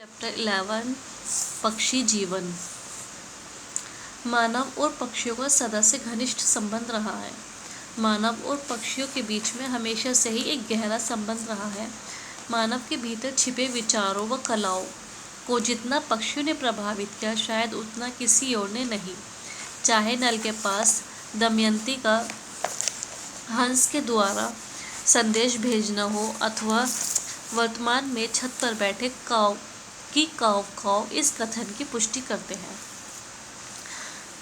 Chapter 11 पक्षी जीवन। मानव और पक्षियों का सदा से घनिष्ठ संबंध रहा है। मानव और पक्षियों के बीच में हमेशा से ही एक गहरा संबंध रहा है। मानव के भीतर छिपे विचारों व कलाओं को जितना पक्षियों ने प्रभावित किया, शायद उतना किसी और ने नहीं। चाहे नल के पास दमयंती का हंस के द्वारा संदेश भेजना हो, अथवा वर्तमान में छत पर बैठे काव की काव काव इस कथन की पुष्टि करते हैं।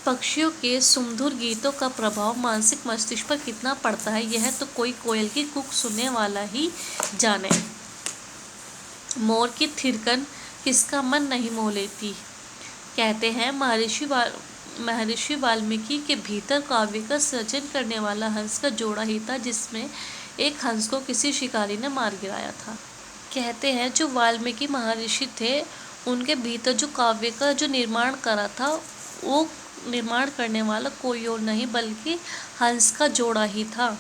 पक्षियों के सुमधुर गीतों का प्रभाव मानसिक मस्तिष्क पर कितना पड़ता है, यह तो कोई कोयल की कूक सुनने वाला ही जाने। मोर की थिरकन किसका मन नहीं मोह लेती। कहते हैं महर्षि वाल्मीकि के भीतर काव्य का सृजन करने वाला हंस का जोड़ा ही था, जिसमें एक हंस को किसी शिकारी ने मार गिराया था। कहते हैं जो वाल्मीकि महर्षि थे, उनके भीतर जो काव्य का जो निर्माण करा था, वो निर्माण करने वाला कोई और नहीं बल्कि हंस का जोड़ा ही था,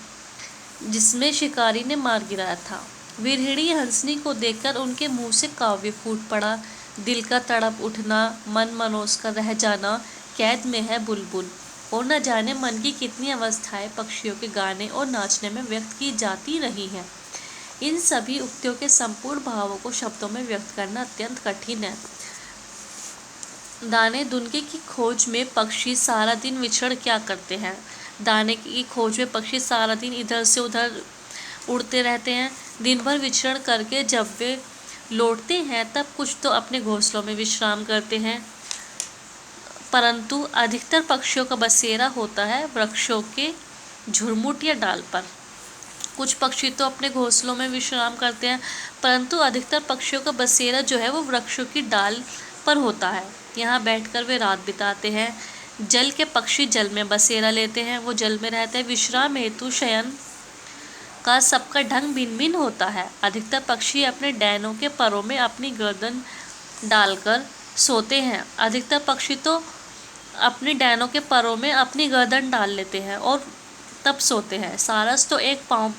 जिसमें शिकारी ने मार गिराया था। विरहिणी हंसनी को देखकर उनके मुंह से काव्य फूट पड़ा। दिल का तड़प उठना, मन मनोज का रह जाना, कैद में है बुलबुल। और न जाने मन की कितनी अवस्थाएं पक्षियों के गाने और नाचने में व्यक्त की जाती रही हैं। इन सभी उक्तियों के संपूर्ण भावों को शब्दों में व्यक्त करना अत्यंत कठिन है। दाने दुनके की खोज में पक्षी सारा दिन विचरण क्या करते हैं। दाने की खोज में पक्षी सारा दिन इधर से उधर उड़ते रहते हैं। दिन भर विचरण करके जब वे लौटते हैं, तब कुछ तो अपने घोंसलों में विश्राम करते हैं, परंतु अधिकतर पक्षियों का बसेरा होता है वृक्षों के झुरमुट या डाल पर। कुछ पक्षी तो अपने घोंसलों में विश्राम करते हैं, परंतु अधिकतर पक्षियों का बसेरा जो है वो वृक्षों की डाल पर होता है। यहाँ बैठकर वे रात बिताते हैं। जल के पक्षी जल में बसेरा लेते हैं, वो जल में रहते हैं। विश्राम हेतु शयन का सबका ढंग भिन्न भिन्न होता है। अधिकतर पक्षी अपने डैनों के परों में अपनी गर्दन डालकर सोते हैं। अधिकतर पक्षी तो अपने डैनों के परों में अपनी गर्दन डाल लेते हैं और तब सोते हैं। सारस तो एक पाँव पर